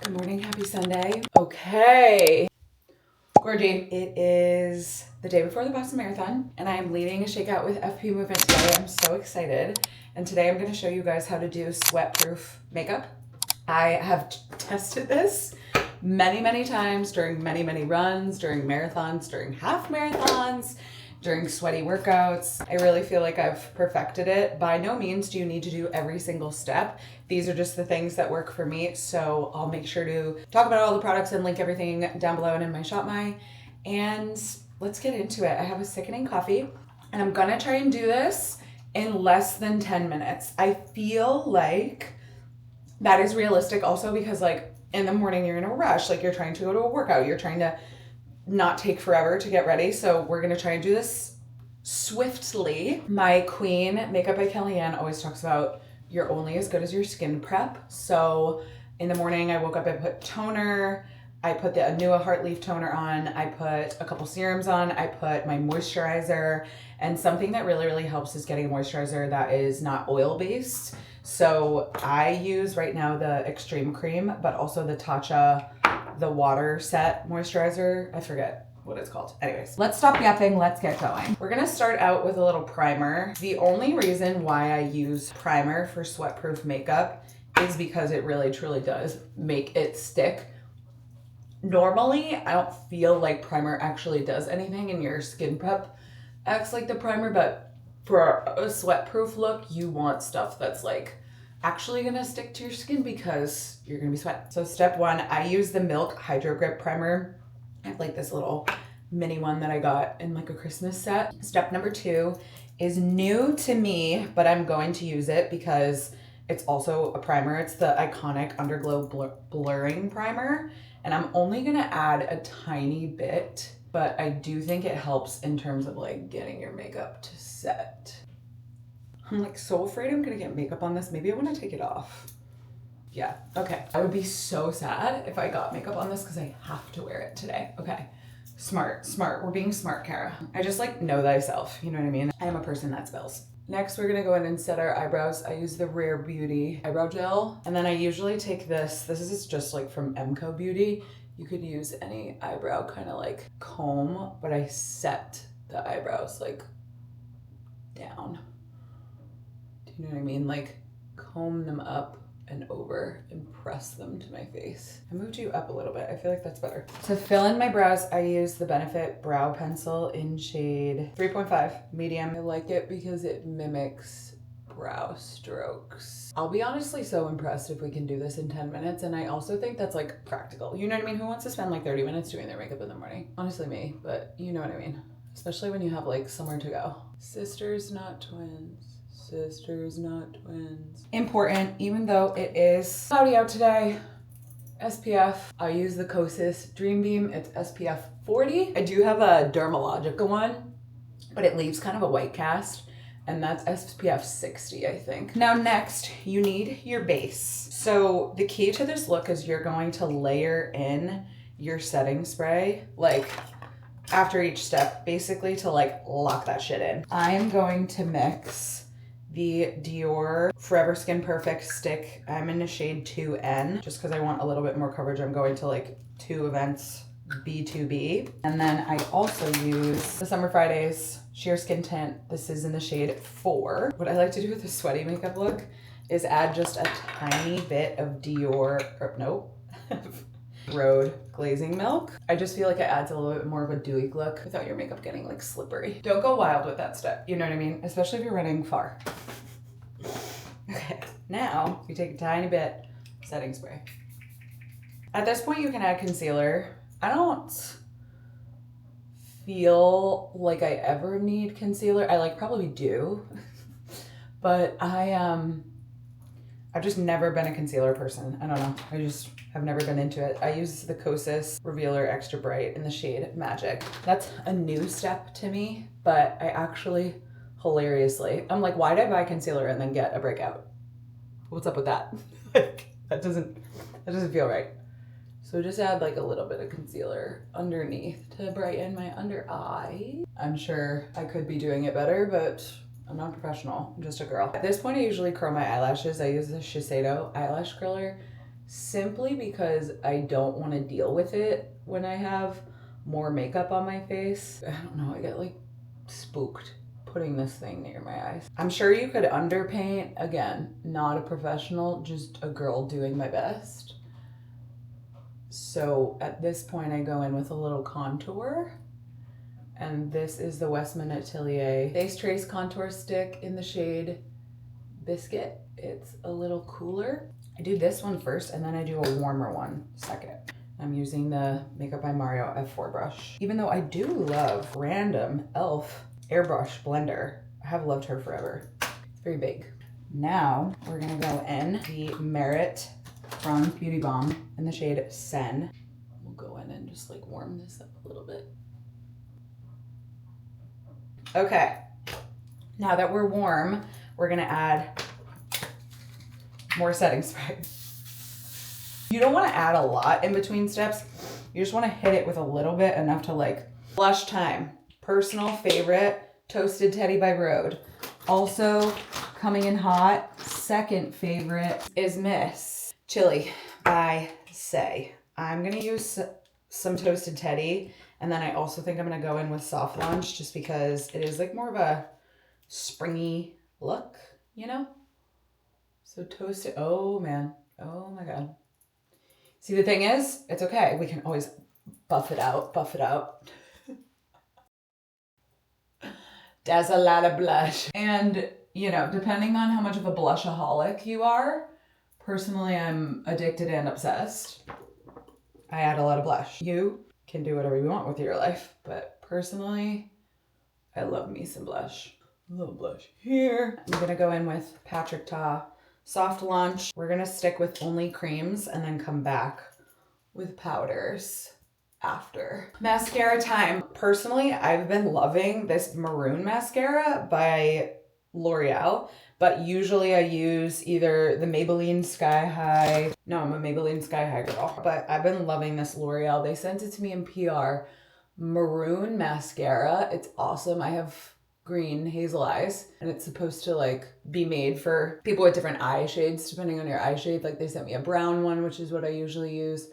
Good morning, happy Sunday. Okay, Gorgie, it is the day before the Boston Marathon and I am leading a shakeout with FP Movement today. I'm so excited. And today I'm gonna show you guys how to do sweat-proof makeup. I have tested this many times during many runs, during marathons, during half marathons, during sweaty workouts. I really feel like I've perfected it. By no means do you need to do every single step. These are just the things that work for me. So I'll make sure to talk about all the products and link everything down below and in my Shop My. And let's get into it. I have a sickening coffee and I'm gonna try and do this in less than 10 minutes. I feel like that is realistic also because like in the morning you're in a rush, like you're trying to go to a workout, you're trying to not take forever to get ready. So we're gonna try and do this swiftly. My queen, Makeup by Kellyanne, always talks about you're only as good as your skin prep. So in the morning I woke up, I put toner, I put the Anua Heart Leaf toner on, I put a couple serums on, I put my moisturizer, and something that really helps is getting a moisturizer that is not oil-based. So I use right now the Extreme Cream, but also the Tatcha, the water set moisturizer. I forget what it's called. Anyways, let's stop yapping, let's get going. We're gonna start out with a little primer. The only reason why I use primer for sweat-proof makeup is because it really truly does make it stick. Normally, I don't feel like primer actually does anything and your skin prep acts like the primer, but for a sweat-proof look, you want stuff that's like actually gonna stick to your skin because you're gonna be sweating. So step one, I use the Milk Hydro Grip Primer. I have like this little mini one that I got in like a Christmas set. Step number two is new to me, but I'm going to use it because it's also a primer. It's the iconic Underglow Blurring Primer. And I'm only gonna add a tiny bit, but I do think it helps in terms of like getting your makeup to set. I'm like so afraid I'm gonna get makeup on this. Maybe I wanna take it off. Yeah, okay. I would be so sad if I got makeup on this because I have to wear it today. Okay, smart. We're being smart, Kara. I just like know thyself, you know what I mean? I am a person that spells. Next, we're gonna go in and set our eyebrows. I use the Rare Beauty eyebrow gel. And then I usually take this is just like from Emco Beauty. You could use any eyebrow kind of like comb, but I set the eyebrows like down. Do you know what I mean? Like comb them up and over and press them to my face. I moved you up a little bit. I feel like that's better. To fill in my brows, I use the Benefit Brow Pencil in shade 3.5 medium. I like it because it mimics brow strokes. I'll be honestly so impressed if we can do this in 10 minutes. And I also think that's like practical. You know what I mean? Who wants to spend like 30 minutes doing their makeup in the morning? Honestly me, but you know what I mean. Especially when you have like somewhere to go. Sisters, not twins. Sisters, not twins. Important, even though it is cloudy out today. SPF, I use the Kosas Dream Beam. It's SPF 40. I do have a Dermalogica one, but it leaves kind of a white cast, and that's SPF 60, I think. Now next, you need your base. So the key to this look is you're going to layer in your setting spray, like after each step, basically to like lock that shit in. I am going to mix the Dior Forever Skin Perfect stick. I'm in the shade 2N just because I want a little bit more coverage. I'm going to like 2 events B2B. And then I also use the Summer Fridays Sheer Skin Tint. This is in the shade 4. What I like to do with a sweaty makeup look is add just a tiny bit of Dior, or nope, Road Glazing Milk. I just feel like it adds a little bit more of a dewy look without your makeup getting like slippery. Don't go wild with that step, you know what I mean? Especially if you're running far. Okay, now you take a tiny bit setting spray. At this point you can add concealer. I don't feel like I ever need concealer. I like probably do, but I've just never been a concealer person. I don't know. I just have never been into it. I use the Kosas Revealer Extra Bright in the shade Magic. That's a new step to me, but I actually, hilariously, I'm like, why did I buy concealer and then get a breakout? What's up with that? that doesn't feel right. So just add like a little bit of concealer underneath to brighten my under eye. I'm sure I could be doing it better, but I'm not a professional, I'm just a girl. At this point, I usually curl my eyelashes. I use the Shiseido eyelash curler. simply because I don't want to deal with it when I have more makeup on my face. I don't know, I get like spooked putting this thing near my eyes. I'm sure you could underpaint. Again, not a professional, just a girl doing my best. So at this point I go in with a little contour. And this is the Westman Atelier Face Trace Contour Stick in the shade Biscuit. It's a little cooler. I do this one first and then I do a warmer one second. I'm using the Makeup by Mario F4 brush. Even though I do love random e.l.f. airbrush blender. I have loved her forever. It's very big. Now we're gonna go in the Merit from Beauty Bomb in the shade Sen. We'll go in and just like warm this up a little bit. Okay, now that we're warm, we're gonna add more setting spray. You don't wanna add a lot in between steps. You just wanna hit it with a little bit, enough to like, blush time. Personal favorite, Toasted Teddy by Rhode. Also coming in hot, second favorite is Miss Chili by Say. I'm gonna use some Toasted Teddy, and then I also think I'm gonna go in with Soft Launch just because it is like more of a springy look, you know? So Toasted, oh man, oh my God. See, the thing is, it's okay. We can always buff it out. That's a lot of blush. And, you know, depending on how much of a blushaholic you are, personally, I'm addicted and obsessed. I add a lot of blush. You can do whatever you want with your life, but personally, I love me some blush. A little blush here. I'm gonna go in with Patrick Ta Soft Launch. We're gonna stick with only creams and then come back with powders after. Mascara time. Personally, I've been loving this maroon mascara by L'Oreal, but usually I use either the Maybelline Sky High. No, I'm a Maybelline Sky High girl, but I've been loving this L'Oreal. They sent it to me in PR. Maroon mascara. It's awesome. I have green hazel eyes and it's supposed to like be made for people with different eye shades depending on your eye shade. Like they sent me a brown one, which is what I usually use.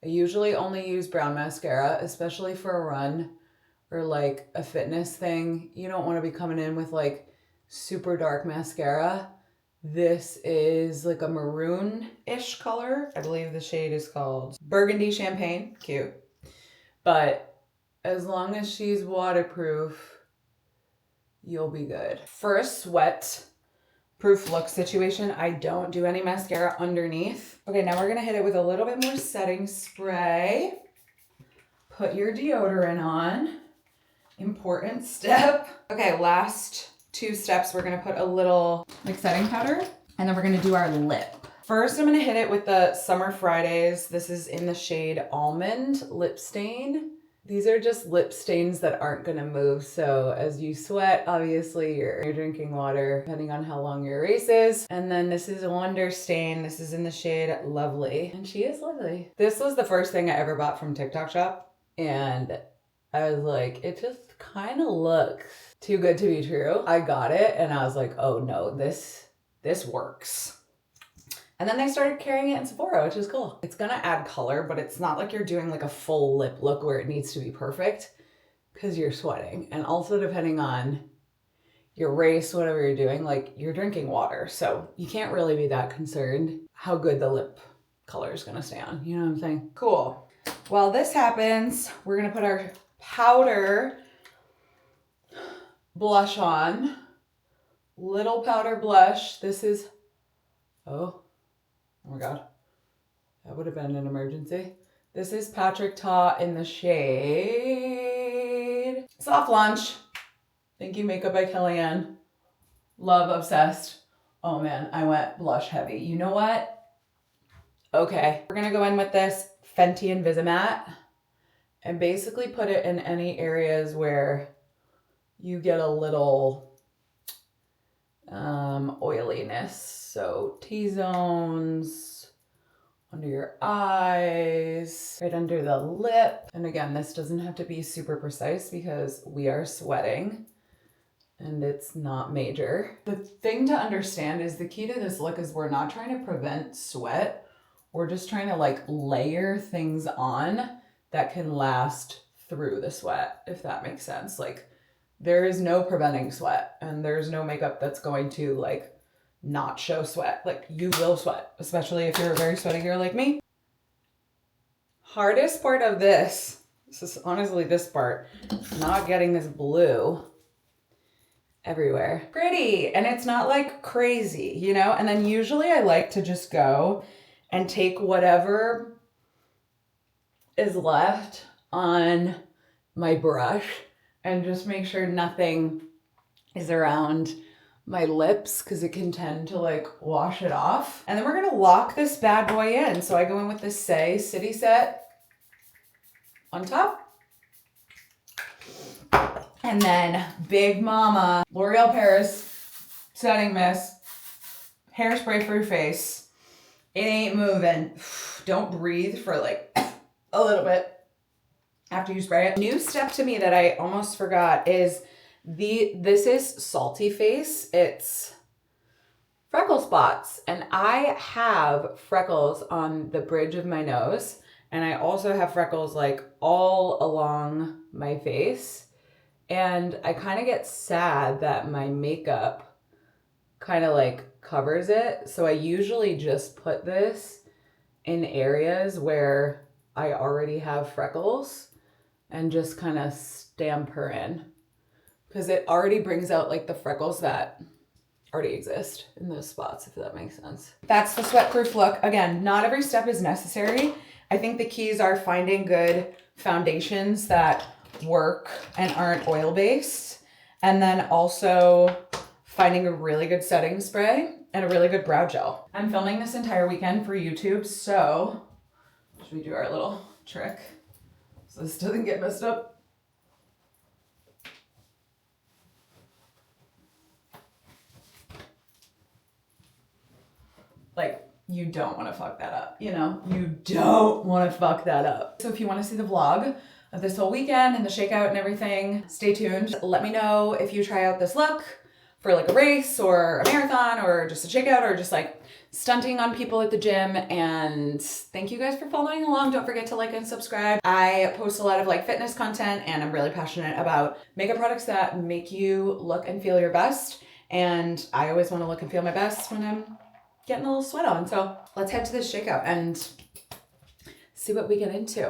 I usually only use brown mascara, especially for a run or like a fitness thing. You don't want to be coming in with like super dark mascara. This is like a maroon-ish color. I believe the shade is called Burgundy Champagne. Cute. But as long as she's waterproof, you'll be good. For a sweat-proof look situation, I don't do any mascara underneath. Okay, now we're gonna hit it with a little bit more setting spray. Put your deodorant on. Important step. Okay, last two steps, we're gonna put a little like setting powder and then we're gonna do our lip. First, I'm gonna hit it with the Summer Fridays. This is in the shade Almond Lip Stain. These are just lip stains that aren't gonna move. So as you sweat, obviously you're drinking water, depending on how long your race is. And then this is a Wonder Stain. This is in the shade Lovely. And she is lovely. This was the first thing I ever bought from TikTok Shop. And I was like, it just kind of looks too good to be true. I got it and I was like, oh no, this works. And then they started carrying it in Sephora, which is cool. It's gonna add color, but it's not like you're doing like a full lip look where it needs to be perfect because you're sweating. And also depending on your race, whatever you're doing, like you're drinking water. So you can't really be that concerned how good the lip color is gonna stay on. You know what I'm saying? Cool. While this happens, we're gonna put our powder blush on. Little powder blush. This is, oh my God, that would have been an emergency. This is Patrick Ta in the shade Soft Launch. Thank you, Makeup by Kellyanne. Love, obsessed. Oh man, I went blush heavy. You know what? Okay, we're gonna go in with this Fenty Invisimatte and basically put it in any areas where you get a little oiliness. So T-zones, under your eyes, right under the lip. And again, this doesn't have to be super precise because we are sweating and it's not major. The thing to understand is the key to this look is we're not trying to prevent sweat. We're just trying to like layer things on that can last through the sweat, if that makes sense. Like there is no preventing sweat, and there's no makeup that's going to like not show sweat. Like you will sweat, especially if you're a very sweaty girl like me. Hardest part of this is honestly this part, not getting this blue everywhere. Pretty, and it's not like crazy, you know? And then usually I like to just go and take whatever is left on my brush and just make sure nothing is around my lips, because it can tend to like wash it off. And then we're gonna lock this bad boy in. So I go in with this Say City Set on top. And then Big Mama L'Oreal Paris Setting Mist, hairspray for your face. It ain't moving. Don't breathe for like a little bit after you spray it. New step to me that I almost forgot is this is Salty Face. It's freckle spots, and I have freckles on the bridge of my nose, and I also have freckles like all along my face. And I kind of get sad that my makeup kind of like covers it. So I usually just put this in areas where I already have freckles and just kind of stamp her in, because it already brings out like the freckles that already exist in those spots, if that makes sense. That's the sweat-proof look. Again, not every step is necessary. I think the keys are finding good foundations that work and aren't oil-based, and then also finding a really good setting spray and a really good brow gel. I'm filming this entire weekend for YouTube, so should we do our little trick so this doesn't get messed up? Like, you don't want to fuck that up, you know? You don't want to fuck that up. So if you want to see the vlog of this whole weekend and the shakeout and everything, stay tuned. Let me know if you try out this look for like a race or a marathon or just a shakeout or just like stunting on people at the gym. And thank you guys for following along. Don't forget to like and subscribe. I post a lot of like fitness content, and I'm really passionate about makeup products that make you look and feel your best. And I always want to look and feel my best when I'm getting a little sweat on. So let's head to this shakeout and see what we get into.